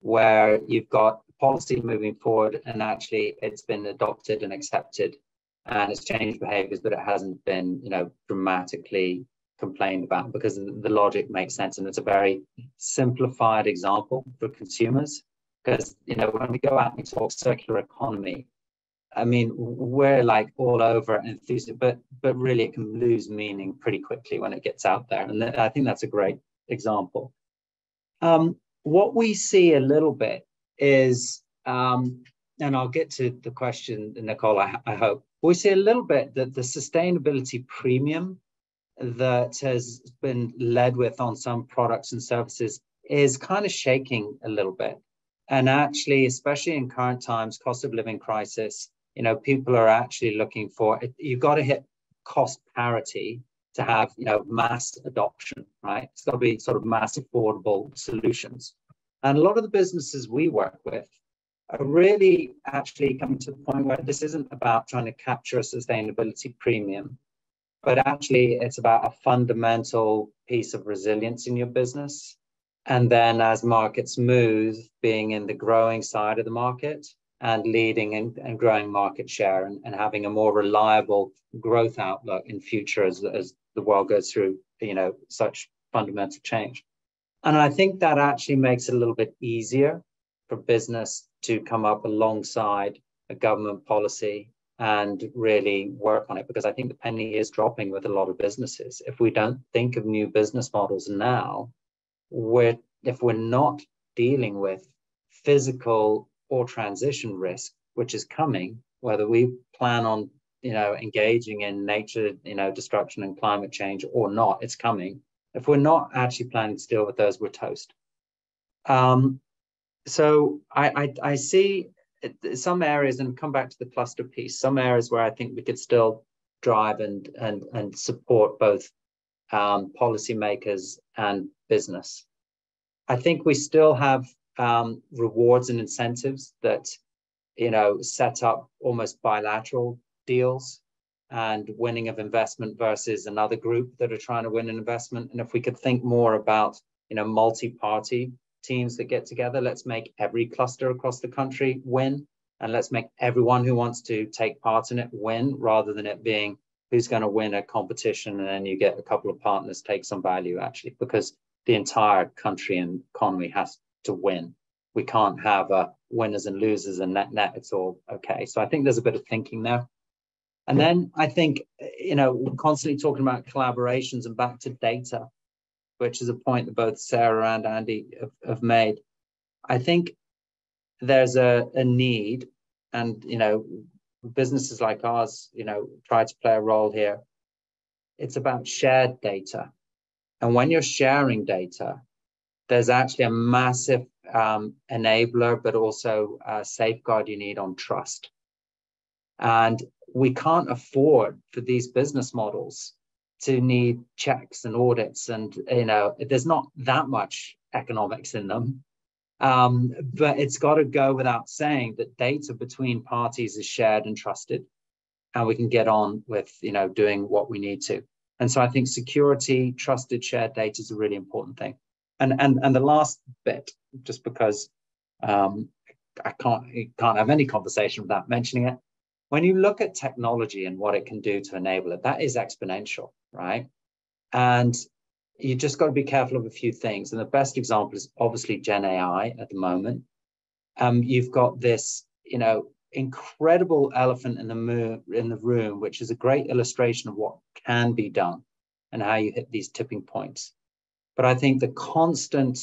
where you've got policy moving forward and actually it's been adopted and accepted and it's changed behaviors, but it hasn't been, dramatically complained about, because the logic makes sense. And it's a very simplified example for consumers, because, when we go out and talk circular economy, I mean, we're like all over enthusiastic, but really it can lose meaning pretty quickly when it gets out there. And I think that's a great example. What we see a little bit is, and I'll get to the question, Nicole, I hope. We see a little bit that the sustainability premium that has been led with on some products and services is kind of shaking a little bit. And actually, especially in current times, cost of living crisis, you know, people are actually looking for it. You've got to hit cost parity to have, you know, mass adoption, right? It's got to be sort of mass affordable solutions. And a lot of the businesses we work with are really actually coming to the point where this isn't about trying to capture a sustainability premium, but actually it's about a fundamental piece of resilience in your business. And then as markets move, being in the growing side of the market and leading and growing market share and having a more reliable growth outlook in future as the world goes through, you know, such fundamental change. And I think that actually makes it a little bit easier for business to come up alongside a government policy and really work on it, because I think the penny is dropping with a lot of businesses. If we don't think of new business models now, if we're not dealing with physical or transition risk, which is coming, whether we plan on, you know, engaging in nature, you know, destruction and climate change or not, it's coming. If we're not actually planning to deal with those, we're toast. So I see some areas, and come back to the cluster piece, some areas where I think we could still drive and support both policymakers and business. I think we still have rewards and incentives that, you know, set up almost bilateral deals and winning of investment versus another group that are trying to win an investment. And if we could think more about, you know, multi-party teams that get together, let's make every cluster across the country win, and let's make everyone who wants to take part in it win, rather than it being who's going to win a competition and then you get a couple of partners take some value, actually, because the entire country and economy has to win. We can't have winners and losers and net it's all okay. So I think there's a bit of thinking there. And then I think, you know, we're constantly talking about collaborations and back to data, which is a point that both Sarah and Andy have made. I think there's a need, and, you know, businesses like ours, you know, try to play a role here. It's about shared data. And when you're sharing data, there's actually a massive enabler, but also a safeguard you need on trust. And we can't afford for these business models to need checks and audits, and, you know, there's not that much economics in them. But it's got to go without saying that data between parties is shared and trusted, and we can get on with, you know, doing what we need to. And so I think security, trusted, shared data is a really important thing. And the last bit, just because I can't have any conversation without mentioning it. When you look at technology and what it can do to enable it, that is exponential, right? And you just got to be careful of a few things. And the best example is obviously Gen AI at the moment. You've got this, you know, incredible elephant in the room, which is a great illustration of what can be done and how you hit these tipping points. But I think the constant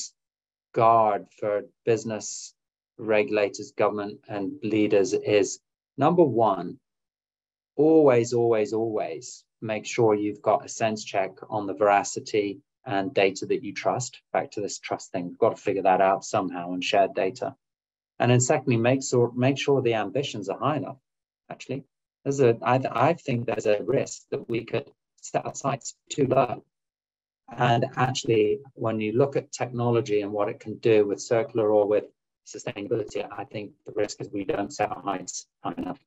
guard for business regulators, government, and leaders is, number one, always make sure you've got a sense check on the veracity and data that you trust. Back to this trust thing, we've got to figure that out somehow and shared data. And then secondly, make sure the ambitions are high enough. Actually, I think there's a risk that we could set our sights too low. And actually, when you look at technology and what it can do with circular or with sustainability, I think the risk is we don't set our heights high enough.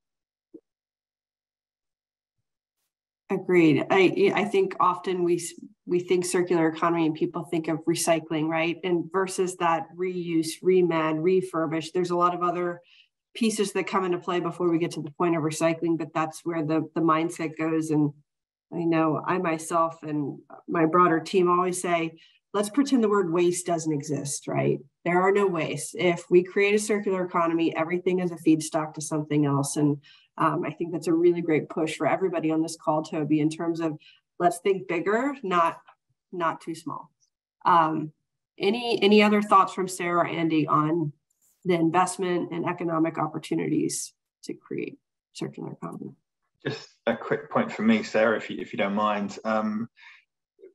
Agreed. I think often we think circular economy and people think of recycling, right? And versus that reuse, reman, refurbish. There's a lot of other pieces that come into play before we get to the point of recycling, but that's where the mindset goes. And I know I myself and my broader team always say, let's pretend the word waste doesn't exist, right? There are no wastes. If we create a circular economy, everything is a feedstock to something else. And I think that's a really great push for everybody on this call, Toby, in terms of let's think bigger, not too small. Any other thoughts from Sarah or Andy on the investment and economic opportunities to create circular economy? Just a quick point from me, Sarah, if you don't mind.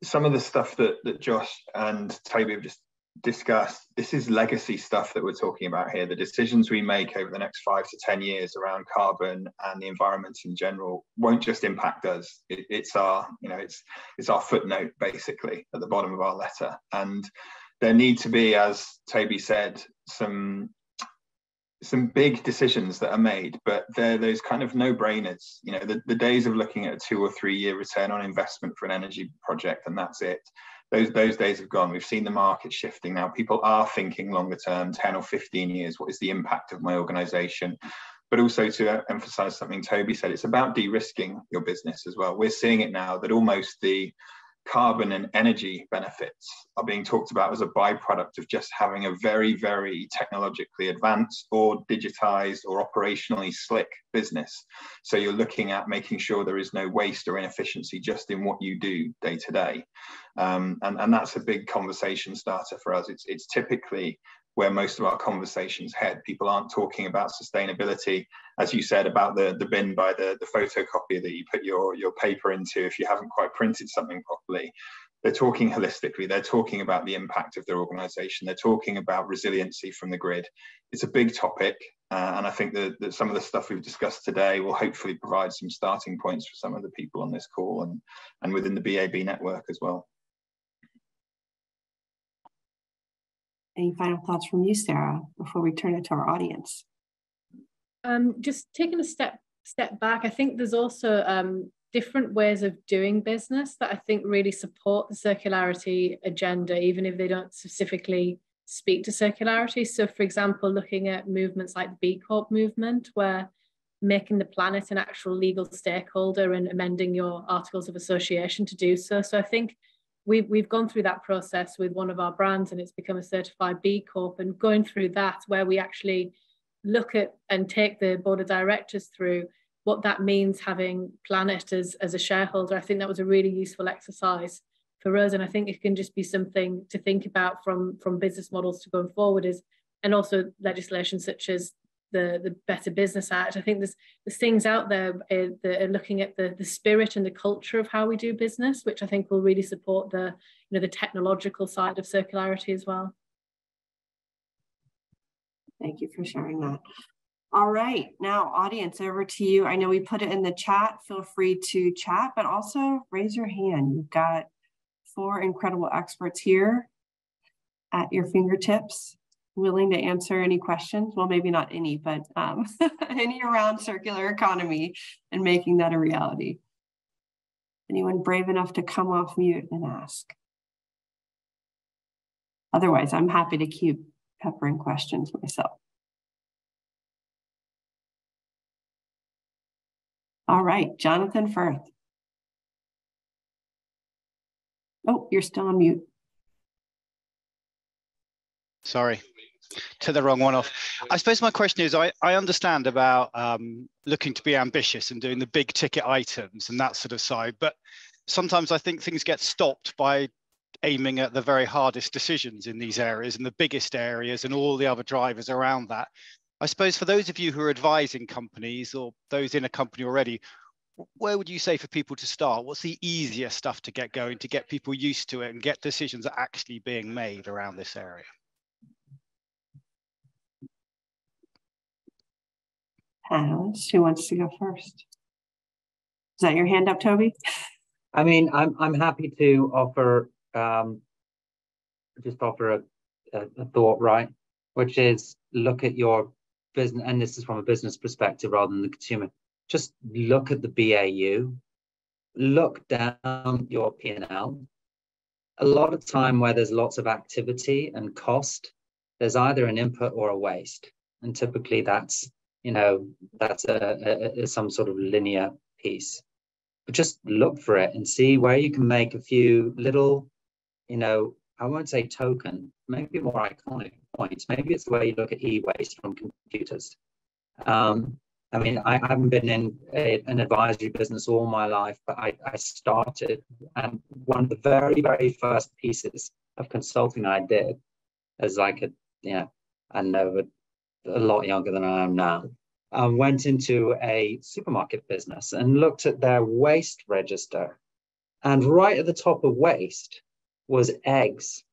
Some of the stuff that Josh and Toby have just discussed, this is legacy stuff that we're talking about here. The decisions we make over the next 5 to 10 years around carbon and the environment in general won't just impact us. It's our, it's our footnote basically at the bottom of our letter. And there need to be, as Toby said, some big decisions that are made, but they're those kind of no-brainers. The days of looking at a 2 or 3 year return on investment for an energy project and that's it. Those days have gone. We've seen the market shifting now. People are thinking longer term, 10 or 15 years. What is the impact of my organization? But also to emphasize something Toby said, it's about de-risking your business as well. We're seeing it now that almost the carbon and energy benefits are being talked about as a byproduct of just having a very, very technologically advanced or digitized or operationally slick business. So you're looking at making sure there is no waste or inefficiency just in what you do day to day. And that's a big conversation starter for us. It's typically where most of our conversations head. People aren't talking about sustainability, as you said, about the bin by the photocopier that you put your paper into if you haven't quite printed something properly. They're talking holistically. They're talking about the impact of their organization. They're talking about resiliency from the grid. It's a big topic. And I think that some of the stuff we've discussed today will hopefully provide some starting points for some of the people on this call and within the BAB network as well. Any final thoughts from you, Sarah, before we turn it to our audience? Just taking a step back, I think there's also different ways of doing business that I think really support the circularity agenda, even if they don't specifically speak to circularity. So, for example, looking at movements like the B Corp movement, where making the planet an actual legal stakeholder and amending your articles of association to do so. So I think we've gone through that process with one of our brands and it's become a certified B Corp, and going through that where we actually look at and take the board of directors through what that means having planet as a shareholder. I think that was a really useful exercise for us, and I think it can just be something to think about from business models to going forward, and also legislation such as the Better Business Act. I think there's things out there that are looking at the spirit and the culture of how we do business, which I think will really support the technological side of circularity as well. Thank you for sharing that. All right, now audience, over to you. I know we put it in the chat. Feel free to chat, but also raise your hand. You've got 4 incredible experts here at your fingertips, willing to answer any questions. Well, maybe not any, but any around circular economy and making that a reality. Anyone brave enough to come off mute and ask? Otherwise, I'm happy to keep peppering questions myself. All right, Jonathan Firth. Oh, you're still on mute. Sorry, to the wrong one off. I suppose my question is, I understand about looking to be ambitious and doing the big ticket items and that sort of side, but sometimes I think things get stopped by aiming at the very hardest decisions in these areas and the biggest areas and all the other drivers around that. I suppose for those of you who are advising companies or those in a company already, where would you say for people to start? What's the easiest stuff to get going, to get people used to it and get decisions actually being made around this area? Panelists, who wants to go first? Is that your hand up, Toby? I mean, I'm happy to offer a thought, right? Which is look at your business, and this is from a business perspective rather than the consumer. Just look at the BAU, look down your P&L. A lot of time where there's lots of activity and cost, there's either an input or a waste, and typically that's some sort of linear piece. But just look for it and see where you can make a few little, I won't say token, maybe more iconic points. Maybe it's the way you look at e-waste from computers. I mean, I haven't been in an advisory business all my life, but I started, and one of the very, very first pieces of consulting I did as like I know a lot younger than I am now, went into a supermarket business and looked at their waste register. And right at the top of waste was eggs.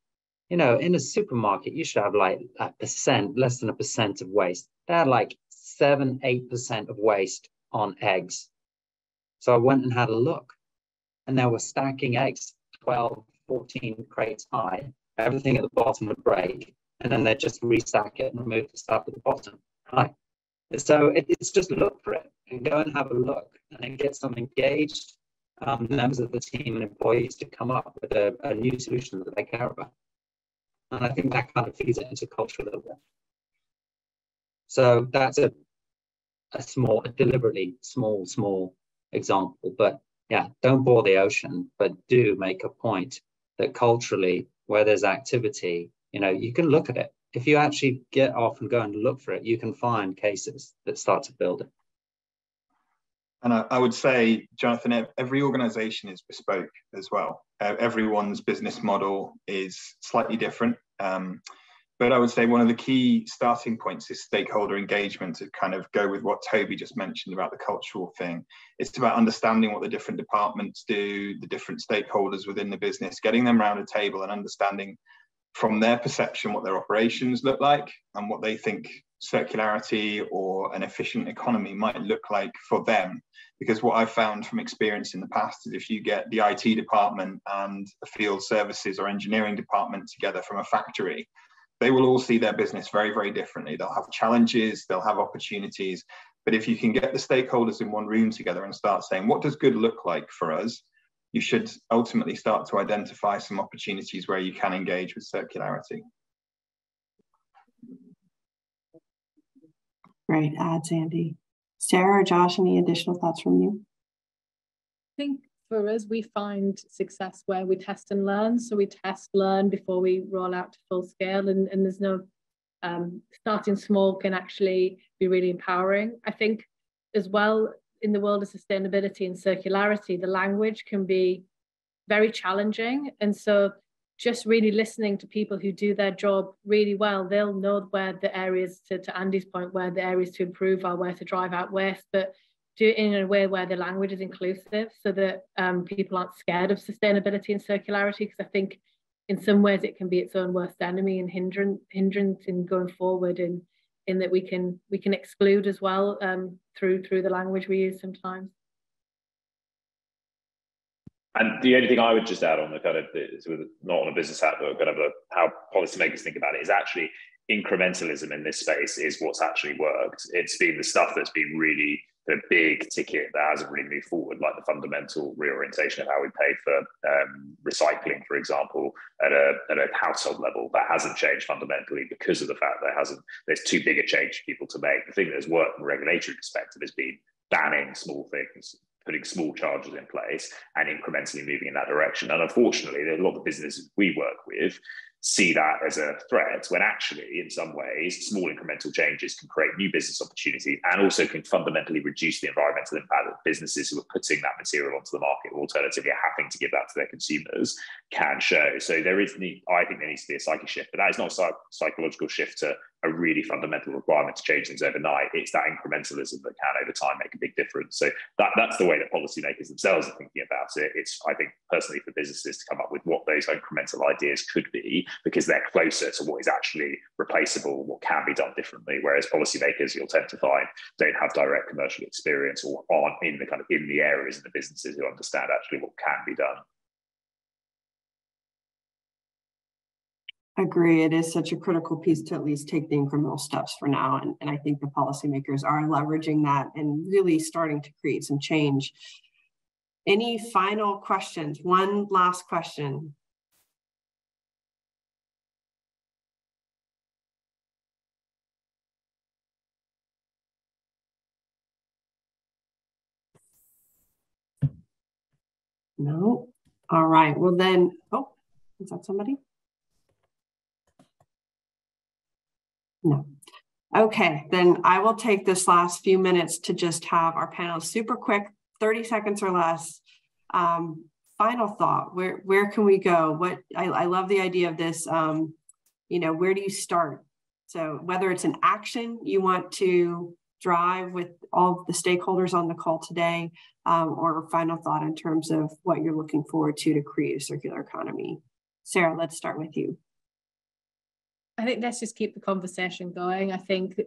You know, in a supermarket, you should have like less than a percent of waste. They had like 7-8% of waste on eggs. So I went and had a look, and they were stacking eggs 12, 14 crates high. Everything at the bottom would break, and then they'd just restack it and remove the stuff at the bottom. Right. So it's just look for it and go and have a look, and then get some engaged members of the team and employees to come up with a new solution that they care about. And I think that kind of feeds it into culture a little bit. So that's a deliberately small example. But yeah, don't bore the ocean, but do make a point that culturally, where there's activity, you can look at it. If you actually get off and go and look for it, you can find cases that start to build it. And I would say, Jonathan, every organization is bespoke as well. Everyone's business model is slightly different. But I would say one of the key starting points is stakeholder engagement, to kind of go with what Toby just mentioned about the cultural thing. It's about understanding what the different departments do, the different stakeholders within the business, getting them around a table and understanding from their perception what their operations look like and what they think circularity or an efficient economy might look like for them. Because what I've found from experience in the past is if you get the IT department and a field services or engineering department together from a factory, they will all see their business very, very differently. They'll have challenges, they'll have opportunities. But if you can get the stakeholders in one room together and start saying, what does good look like for us? You should ultimately start to identify some opportunities where you can engage with circularity. Great ads, Andy. Sarah or Josh, any additional thoughts from you? I think for us, we find success where we test and learn. So we test, learn before we roll out to full scale, and there's no starting small can actually be really empowering. I think as well, in the world of sustainability and circularity, the language can be very challenging. And so just really listening to people who do their job really well, they'll know where the areas, to Andy's point, where the areas to improve are, where to drive out waste, but do it in a way where the language is inclusive so that people aren't scared of sustainability and circularity. Because I think in some ways it can be its own worst enemy and hindrance in going forward, in that we can exclude as well through the language we use sometimes. And the only thing I would just add on the kind of, not on a business hat, but kind of how policymakers think about it, is actually incrementalism in this space is what's actually worked. It's been the stuff that's been really the big ticket that hasn't really moved forward, like the fundamental reorientation of how we pay for recycling, for example, at a household level. That hasn't changed fundamentally because of the fact there's too big a change for people to make. The thing that has worked from a regulatory perspective has been banning small things, putting small charges in place and incrementally moving in that direction. And unfortunately, a lot of the businesses we work with see that as a threat, when actually, in some ways, small incremental changes can create new business opportunities and also can fundamentally reduce the environmental impact of businesses who are putting that material onto the market, or alternatively having to give that to their consumers, can show. So I think there needs to be a psyche shift, but that is not a psychological shift to a really fundamental requirement to change things overnight. It's that incrementalism that can, over time, make a big difference. So that's the way that policymakers themselves are thinking about it. It's, I think, personally, for businesses to come up with what those incremental ideas could be, because they're closer to what is actually replaceable, what can be done differently. Whereas policymakers, you'll tend to find, don't have direct commercial experience or aren't in the areas of the businesses who understand actually what can be done. Agree. It is such a critical piece to at least take the incremental steps for now. And I think the policymakers are leveraging that and really starting to create some change. Any final questions? One last question. No? All right. Well then, oh, is that somebody? No. Okay, then I will take this last few minutes to just have our panelists super quick, 30 seconds or less. Final thought, where can we go? I love the idea of this, where do you start? So whether it's an action you want to drive with all the stakeholders on the call today, or a final thought in terms of what you're looking forward to create a circular economy. Sarah, let's start with you. I think let's just keep the conversation going. I think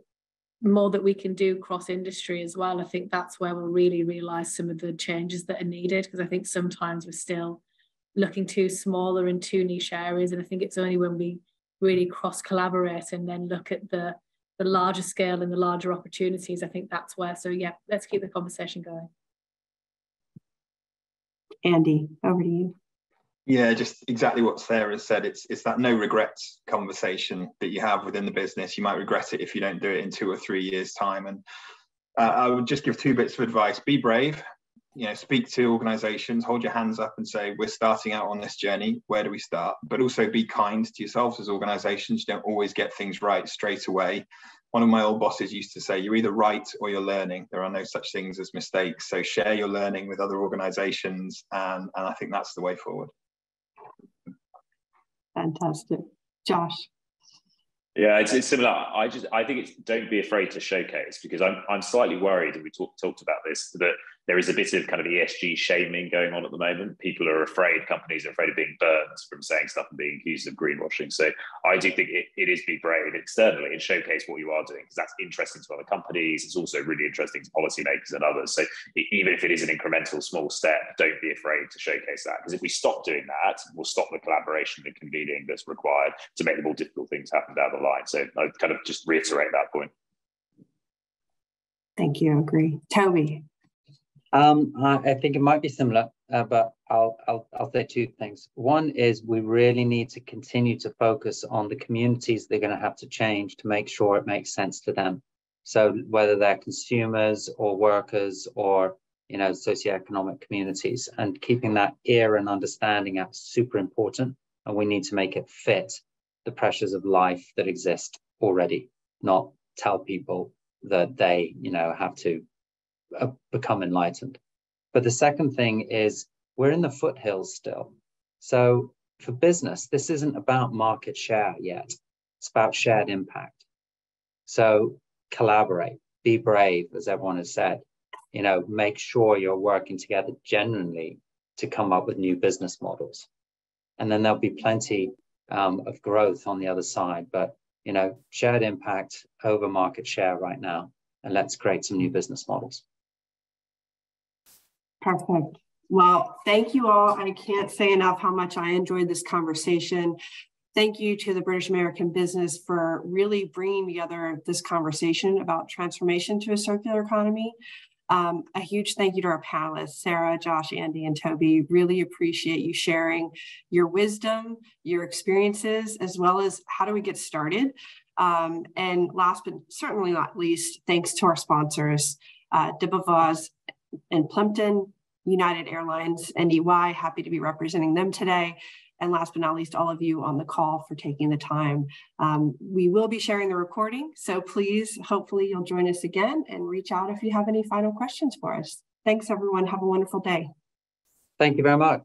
more that we can do cross industry as well. I think that's where we'll really realize some of the changes that are needed, because I think sometimes we're still looking too small or in too niche areas. And I think it's only when we really cross collaborate and then look at the larger scale and the larger opportunities, I think that's where. So yeah, let's keep the conversation going. Andy, over to you. Yeah, just exactly what Sarah said. It's that no regrets conversation that you have within the business. You might regret it if you don't do it in 2 or 3 years' time. And I would just give 2 bits of advice. Be brave. Speak to organizations, hold your hands up and say, we're starting out on this journey. Where do we start? But also be kind to yourselves as organizations. You don't always get things right straight away. One of my old bosses used to say, you're either right or you're learning. There are no such things as mistakes. So share your learning with other organizations. And I think that's the way forward. Fantastic. Josh. Yeah, it's similar. I think it's don't be afraid to showcase, because I'm slightly worried, and we talked about this, that there is a bit of kind of ESG shaming going on at the moment. People are afraid, companies are afraid of being burned from saying stuff and being accused of greenwashing. So I do think it is be brave externally and showcase what you are doing, because that's interesting to other companies. It's also really interesting to policymakers and others. So even if it is an incremental small step, don't be afraid to showcase that, because if we stop doing that, we'll stop the collaboration and convening that's required to make the more difficult things happen down the line. So I kind of just reiterate that point. Thank you. I agree. Toby. I think it might be similar, but I'll say 2 things. One is we really need to continue to focus on the communities they're going to have to change to make sure it makes sense to them. So whether they're consumers or workers or socioeconomic communities, and keeping that ear and understanding out is super important. And we need to make it fit the pressures of life that exist already, not tell people that they have to become enlightened. But the second thing is we're in the foothills still. So for business, this isn't about market share yet. It's about shared impact. So collaborate, be brave, as everyone has said. Make sure you're working together genuinely to come up with new business models. And then there'll be plenty of growth on the other side. But shared impact over market share right now, and let's create some new business models. Perfect. Well, thank you all. I can't say enough how much I enjoyed this conversation. Thank you to the British American business for really bringing together this conversation about transformation to a circular economy. A huge thank you to our panelists, Sarah, Josh, Andy, and Toby. Really appreciate you sharing your wisdom, your experiences, as well as how do we get started. And last but certainly not least, thanks to our sponsors, De Beauvois and Plimpton, United Airlines, and EY. Happy to be representing them today. And last but not least, all of you on the call for taking the time. We will be sharing the recording, so please, hopefully you'll join us again and reach out if you have any final questions for us. Thanks, everyone. Have a wonderful day. Thank you very much.